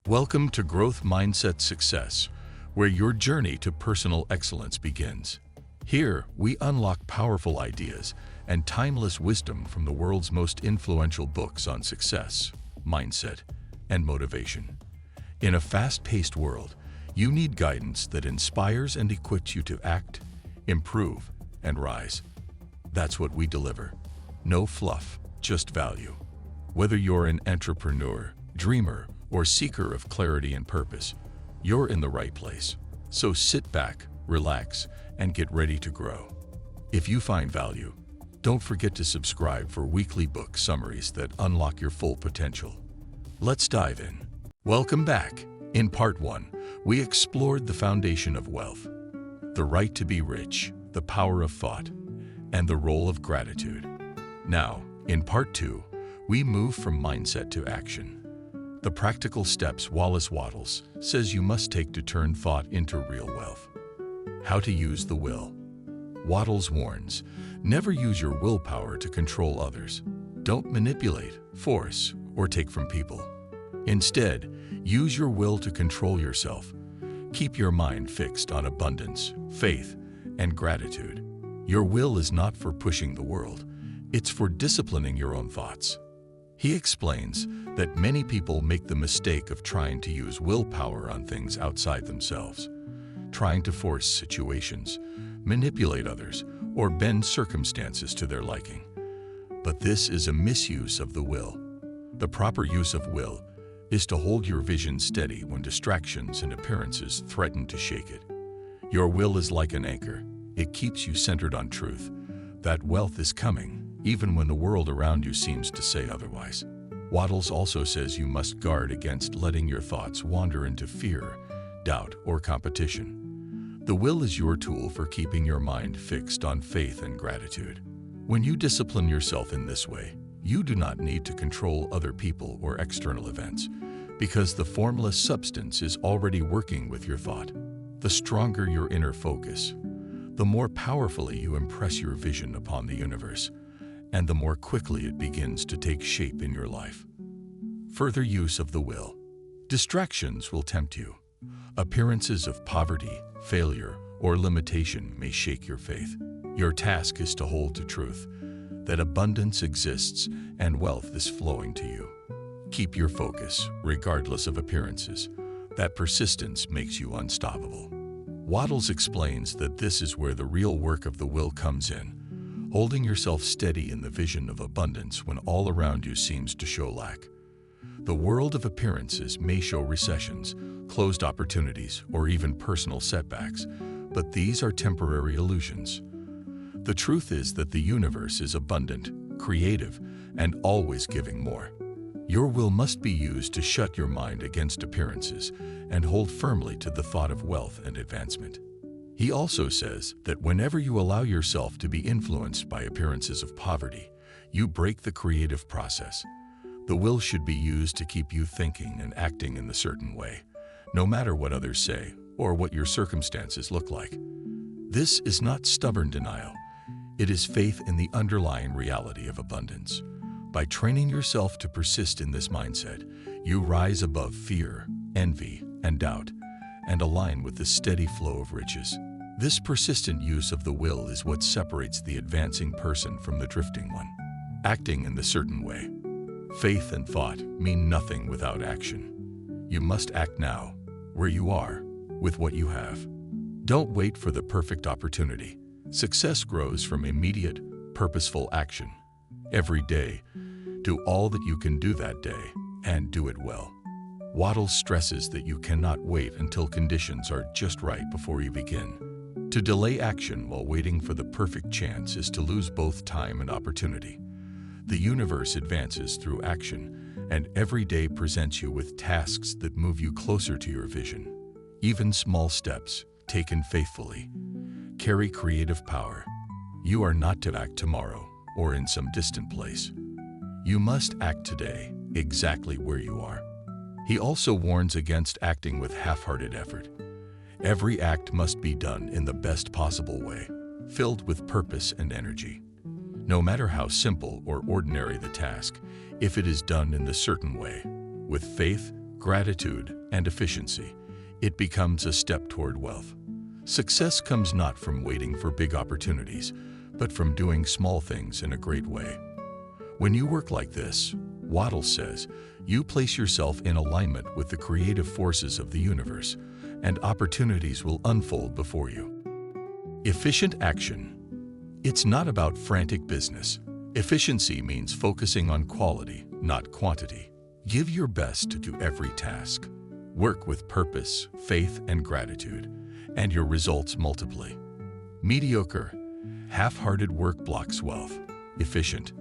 Welcome to Growth Mindset Success, where your journey to personal excellence begins. Here, we unlock powerful ideas and timeless wisdom from the world's most influential books on success, mindset, and motivation. In a fast-paced world, you need guidance that inspires and equips you to act, improve, and rise. That's what we deliver. No fluff, just value. Whether you're an entrepreneur, dreamer, or seeker of clarity and purpose, you're in the right place. So sit back, relax, and get ready to grow. If you find value, don't forget to subscribe for weekly book summaries that unlock your full potential. Let's dive in. Welcome back. In Part 1, we explored the foundation of wealth, the right to be rich, the power of thought, and the role of gratitude. Now, in Part 2, we move from mindset to action. The practical steps Wallace Wattles says you must take to turn thought into real wealth. How to use the will. Wattles warns, never use your willpower to control others. Don't manipulate, force, or take from people. Instead, use your will to control yourself. Keep your mind fixed on abundance, faith, and gratitude. Your will is not for pushing the world. It's for disciplining your own thoughts. He explains that many people make the mistake of trying to use willpower on things outside themselves, trying to force situations, manipulate others, or bend circumstances to their liking. But this is a misuse of the will. The proper use of will is to hold your vision steady when distractions and appearances threaten to shake it. Your will is like an anchor. It keeps you centered on truth, that wealth is coming, even when the world around you seems to say otherwise. Wattles also says you must guard against letting your thoughts wander into fear, doubt, or competition. The will is your tool for keeping your mind fixed on faith and gratitude. When you discipline yourself in this way, you do not need to control other people or external events, because the formless substance is already working with your thought. The stronger your inner focus, the more powerfully you impress your vision upon the universe, and the more quickly it begins to take shape in your life. Further use of the will. Distractions will tempt you. Appearances of poverty, failure, or limitation may shake your faith. Your task is to hold to truth, that abundance exists and wealth is flowing to you. Keep your focus, regardless of appearances. That persistence makes you unstoppable. Wattles explains that this is where the real work of the will comes in, holding yourself steady in the vision of abundance when all around you seems to show lack. The world of appearances may show recessions, closed opportunities, or even personal setbacks, but these are temporary illusions. The truth is that the universe is abundant, creative, and always giving more. Your will must be used to shut your mind against appearances and hold firmly to the thought of wealth and advancement. He also says that whenever you allow yourself to be influenced by appearances of poverty, you break the creative process. The will should be used to keep you thinking and acting in a certain way, no matter what others say or what your circumstances look like. This is not stubborn denial. It is faith in the underlying reality of abundance. By training yourself to persist in this mindset, you rise above fear, envy, and doubt, and align with the steady flow of riches. This persistent use of the will is what separates the advancing person from the drifting one. Acting in the certain way. Faith and thought mean nothing without action. You must act now, where you are, with what you have. Don't wait for the perfect opportunity. Success grows from immediate, purposeful action. Every day, do all that you can do that day, and do it well. Wattles stresses that you cannot wait until conditions are just right before you begin. To delay action while waiting for the perfect chance is to lose both time and opportunity. The universe advances through action, and every day presents you with tasks that move you closer to your vision. Even small steps, taken faithfully, carry creative power. You are not to act tomorrow or in some distant place. You must act today, exactly where you are. He also warns against acting with half-hearted effort. Every act must be done in the best possible way, filled with purpose and energy. No matter how simple or ordinary the task, if it is done in the certain way, with faith, gratitude, and efficiency, it becomes a step toward wealth. Success comes not from waiting for big opportunities, but from doing small things in a great way. When you work like this, Wattles says, you place yourself in alignment with the creative forces of the universe, and opportunities will unfold before you. Efficient action. It's not about frantic business. Efficiency means focusing on quality, not quantity. Give your best to do every task. Work with purpose, faith, and gratitude, and your results multiply. Mediocre, half-hearted work blocks wealth. Efficient,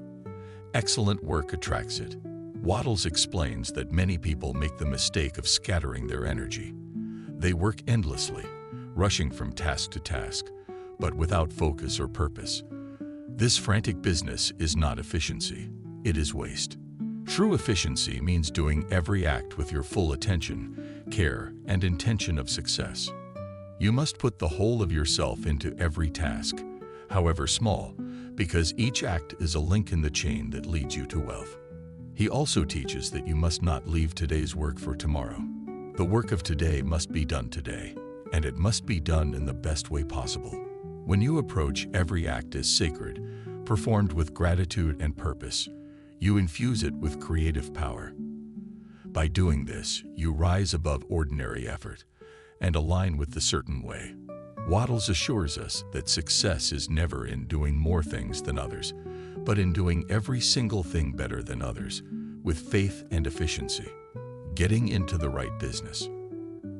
excellent work attracts it. Wattles explains that many people make the mistake of scattering their energy. They work endlessly, rushing from task to task, but without focus or purpose. This frantic business is not efficiency, it is waste. True efficiency means doing every act with your full attention, care, and intention of success. You must put the whole of yourself into every task, however small, because each act is a link in the chain that leads you to wealth. He also teaches that you must not leave today's work for tomorrow. The work of today must be done today, and it must be done in the best way possible. When you approach every act as sacred, performed with gratitude and purpose, you infuse it with creative power. By doing this, you rise above ordinary effort and align with the certain way. Wattles assures us that success is never in doing more things than others, but in doing every single thing better than others, with faith and efficiency. Getting into the right business.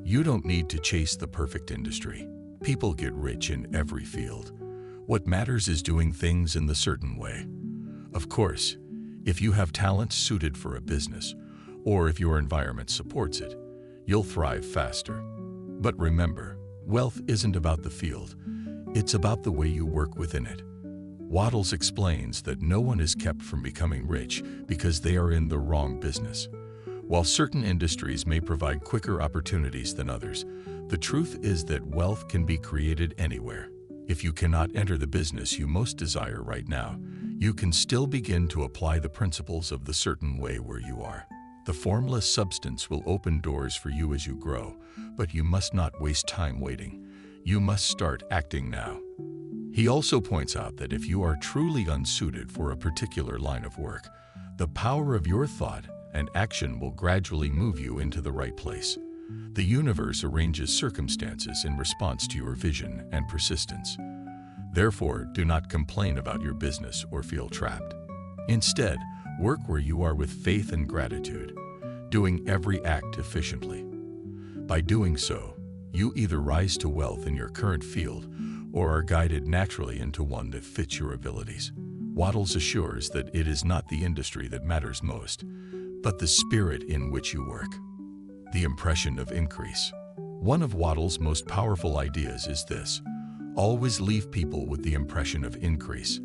You don't need to chase the perfect industry. People get rich in every field. What matters is doing things in the certain way. Of course, if you have talent suited for a business, or if your environment supports it, you'll thrive faster. But remember, wealth isn't about the field, it's about the way you work within it. Wattles explains that no one is kept from becoming rich because they are in the wrong business. While certain industries may provide quicker opportunities than others, the truth is that wealth can be created anywhere. If you cannot enter the business you most desire right now, you can still begin to apply the principles of the certain way where you are. The formless substance will open doors for you as you grow, but you must not waste time waiting. You must start acting now. He also points out that if you are truly unsuited for a particular line of work, the power of your thought and action will gradually move you into the right place. The universe arranges circumstances in response to your vision and persistence. Therefore, do not complain about your business or feel trapped. Instead, work where you are with faith and gratitude, doing every act efficiently. By doing so, you either rise to wealth in your current field or are guided naturally into one that fits your abilities. Wattles assures that it is not the industry that matters most, but the spirit in which you work. The impression of increase. One of Wattles' most powerful ideas is this: always leave people with the impression of increase.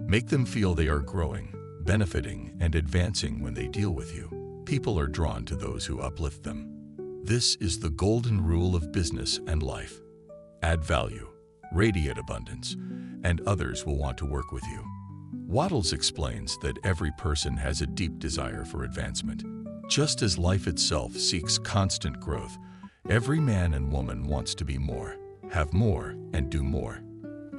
Make them feel they are growing, benefiting, and advancing when they deal with you. People are drawn to those who uplift them. This is the golden rule of business and life. Add value, radiate abundance, and others will want to work with you. Wattles explains that every person has a deep desire for advancement. Just as life itself seeks constant growth, every man and woman wants to be more, have more, and do more.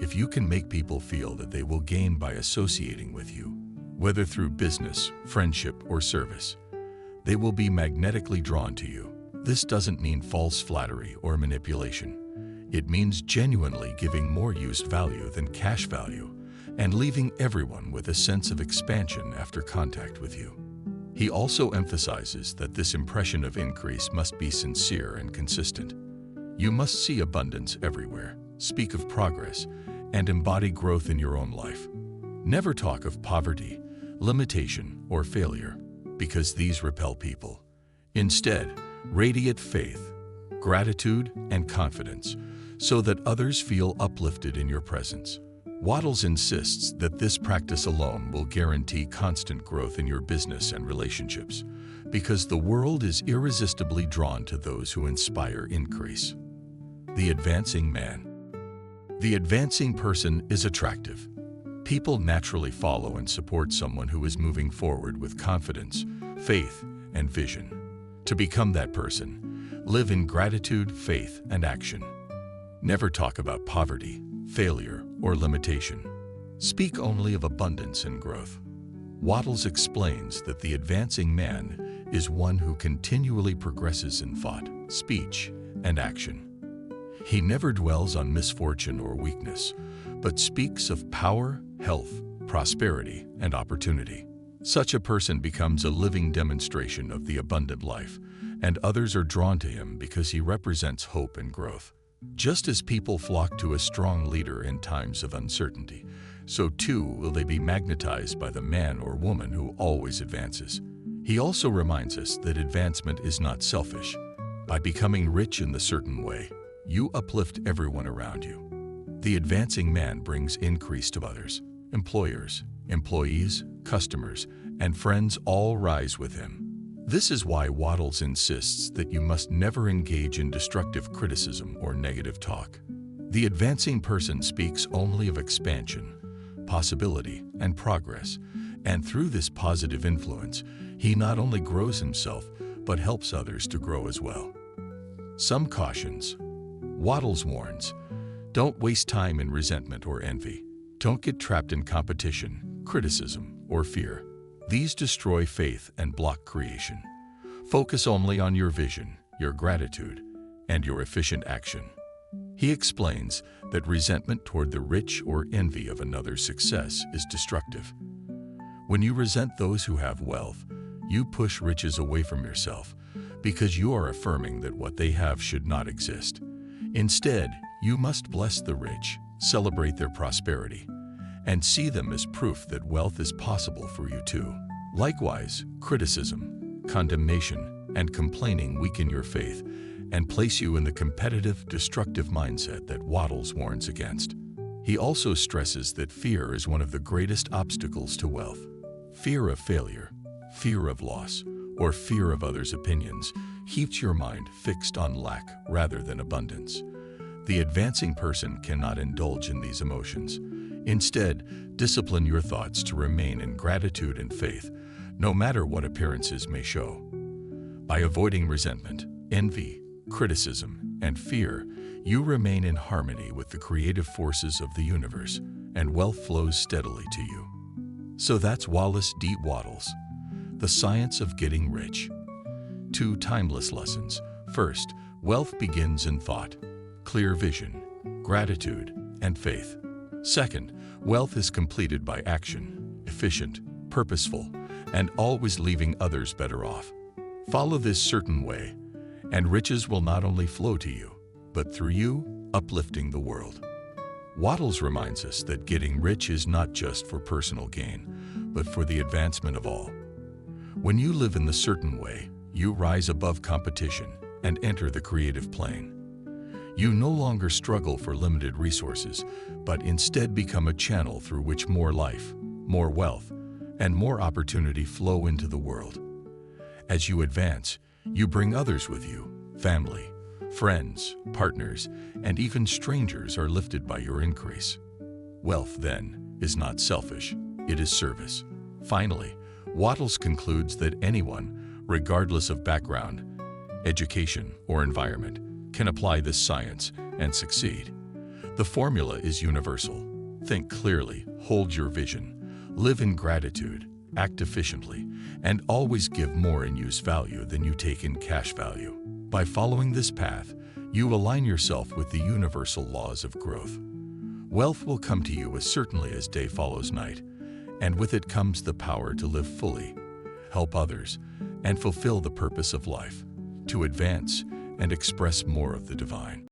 If you can make people feel that they will gain by associating with you, whether through business, friendship, or service, they will be magnetically drawn to you. This doesn't mean false flattery or manipulation. It means genuinely giving more used value than cash value and leaving everyone with a sense of expansion after contact with you. He also emphasizes that this impression of increase must be sincere and consistent. You must see abundance everywhere, speak of progress, and embody growth in your own life. Never talk of poverty, limitation, or failure, because these repel people. Instead, radiate faith, gratitude, and confidence so that others feel uplifted in your presence. Wattles insists that this practice alone will guarantee constant growth in your business and relationships, because the world is irresistibly drawn to those who inspire increase. The advancing man. The advancing person is attractive. People naturally follow and support someone who is moving forward with confidence, faith, and vision. To become that person, live in gratitude, faith, and action. Never talk about poverty, failure, or limitation. Speak only of abundance and growth. Wattles explains that the advancing man is one who continually progresses in thought, speech, and action. He never dwells on misfortune or weakness, but speaks of power, health, prosperity, and opportunity. Such a person becomes a living demonstration of the abundant life, and others are drawn to him because he represents hope and growth. Just as people flock to a strong leader in times of uncertainty, so too will they be magnetized by the man or woman who always advances. He also reminds us that advancement is not selfish. By becoming rich in the certain way, you uplift everyone around you. The advancing man brings increase to others. Employers, employees, customers, and friends all rise with him. This is why Wattles insists that you must never engage in destructive criticism or negative talk. The advancing person speaks only of expansion, possibility, and progress, and through this positive influence, he not only grows himself, but helps others to grow as well. Some cautions. Wattles warns, don't waste time in resentment or envy. Don't get trapped in competition, criticism, or fear. These destroy faith and block creation. Focus only on your vision, your gratitude, and your efficient action. He explains that resentment toward the rich or envy of another's success is destructive. When you resent those who have wealth, you push riches away from yourself because you are affirming that what they have should not exist. Instead, you must bless the rich, celebrate their prosperity, and see them as proof that wealth is possible for you too. Likewise, criticism, condemnation, and complaining weaken your faith and place you in the competitive, destructive mindset that Wattles warns against. He also stresses that fear is one of the greatest obstacles to wealth. Fear of failure, fear of loss, or fear of others' opinions keeps your mind fixed on lack rather than abundance. The advancing person cannot indulge in these emotions. Instead, discipline your thoughts to remain in gratitude and faith, no matter what appearances may show. By avoiding resentment, envy, criticism, and fear, you remain in harmony with the creative forces of the universe, and wealth flows steadily to you. So that's Wallace D. Wattles, The Science of Getting Rich. 2 timeless lessons. First, wealth begins in thought, clear vision, gratitude, and faith. Second, wealth is completed by action, efficient, purposeful, and always leaving others better off. Follow this certain way, and riches will not only flow to you, but through you, uplifting the world. Wattles reminds us that getting rich is not just for personal gain, but for the advancement of all. When you live in the certain way, you rise above competition and enter the creative plane. You no longer struggle for limited resources, but instead become a channel through which more life, more wealth, and more opportunity flow into the world. As you advance, you bring others with you. Family, friends, partners, and even strangers are lifted by your increase. Wealth, then, is not selfish, it is service. Finally, Wattles concludes that anyone, regardless of background, education, or environment, can apply this science and succeed. The formula is universal. Think clearly, hold your vision, live in gratitude, act efficiently, and always give more in use value than you take in cash value. By following this path, you align yourself with the universal laws of growth. Wealth will come to you as certainly as day follows night, and with it comes the power to live fully, help others, and fulfill the purpose of life, to advance and express more of the divine.